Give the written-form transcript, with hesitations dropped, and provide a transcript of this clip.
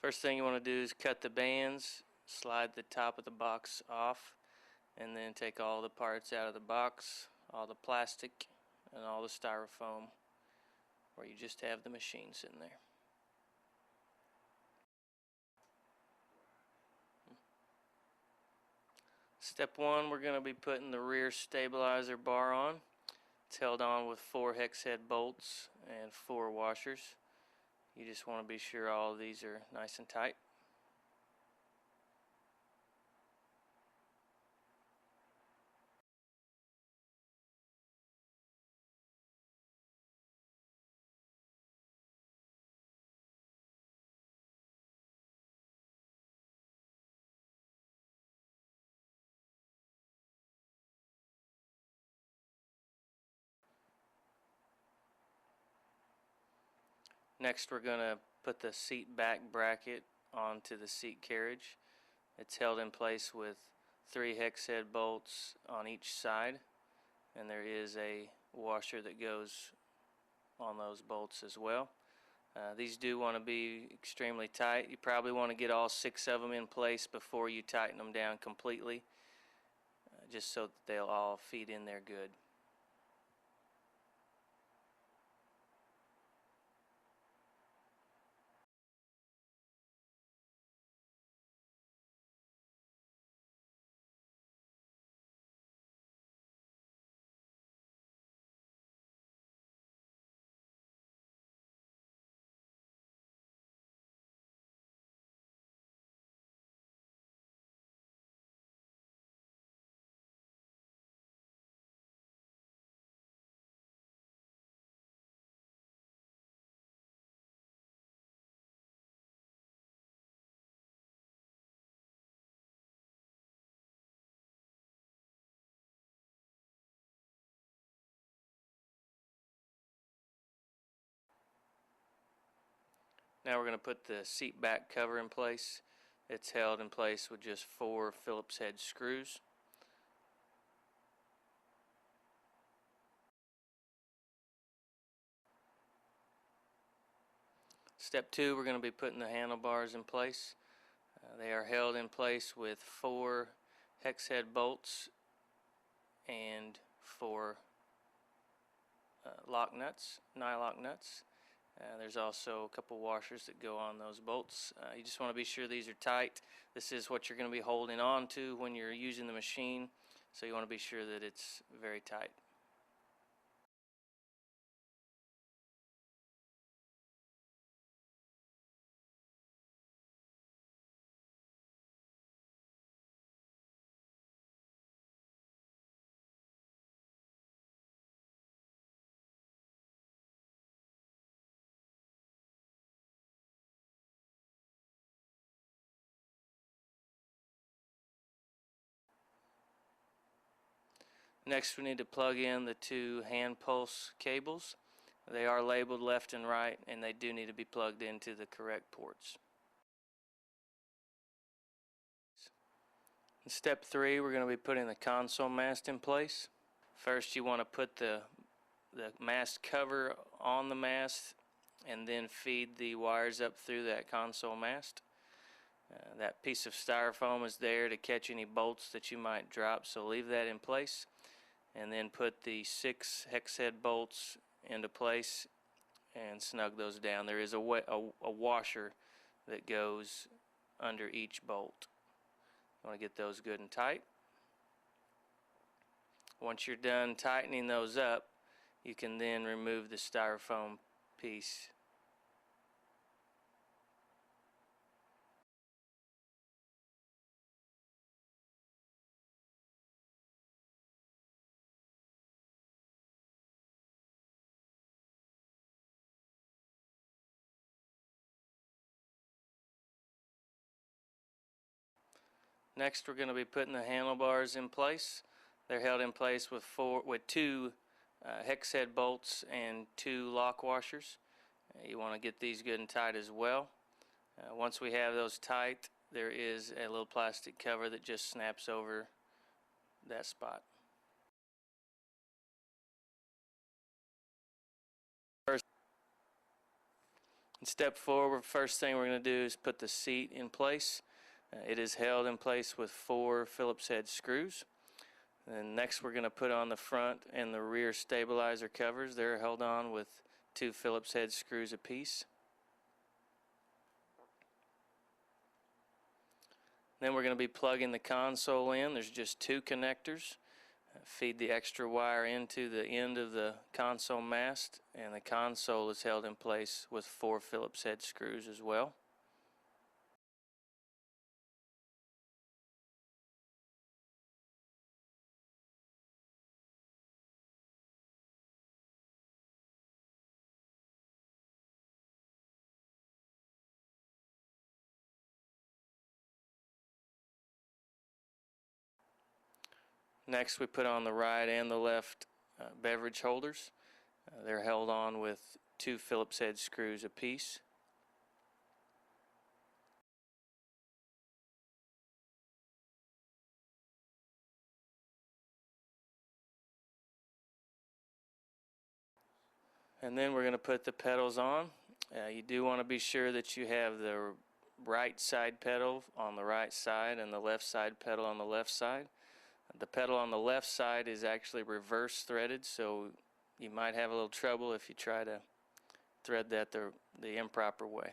First thing you want to do is cut the bands, slide the top of the box off, and then take all the parts out of the box, all the plastic and all the styrofoam, where you just have the machine sitting there. Step 1, we're going to be putting the rear stabilizer bar on. It's held on with 4 hex head bolts and 4 washers. You just want to be sure all of these are nice and tight. Next, we're going to put the seat back bracket onto the seat carriage. It's held in place with 3 hex head bolts on each side, and there is a washer that goes on those bolts as well. These do want to be extremely tight. You probably want to get all 6 of them in place before you tighten them down completely, just so that they'll all feed in there good. Now we're going to put the seat back cover in place. It's held in place with just 4 Phillips head screws. Step 2, we're going to be putting the handlebars in place. They are held in place with 4 hex head bolts and 4 lock nuts, nylock nuts. There's also a couple washers that go on those bolts. You just want to be sure these are tight. This is what you're going to be holding on to when you're using the machine, so you want to be sure that it's very tight. Next, we need to plug in the 2 hand pulse cables. They are labeled left and right, and they do need to be plugged into the correct ports. In step 3, we're going to be putting the console mast in place. First, you want to put the mast cover on the mast and then feed the wires up through that console mast. That piece of styrofoam is there to catch any bolts that you might drop, so leave that in place, and then put the 6 hex head bolts into place and snug those down. There is a washer that goes under each bolt. You want to get those good and tight. Once you're done tightening those up, you can then remove the styrofoam piece. Next, we're going to be putting the handlebars in place. They're held in place with 2 hex head bolts and 2 lock washers. You want to get these good and tight as well. Once we have those tight, there is a little plastic cover that just snaps over that spot. In step 4, first thing we're going to do is put the seat in place. It is held in place with 4 Phillips head screws. And next we're going to put on the front and the rear stabilizer covers. They're held on with 2 Phillips head screws apiece. Then we're going to be plugging the console in. There's just 2 connectors. Feed the extra wire into the end of the console mast, and the console is held in place with 4 Phillips head screws as well. Next we put on the right and the left beverage holders. They're held on with 2 Phillips head screws apiece. And then we're going to put the pedals on. You do want to be sure that you have the right side pedal on the right side and the left side pedal on the left side. The pedal on the left side is actually reverse threaded, so you might have a little trouble if you try to thread that the improper way.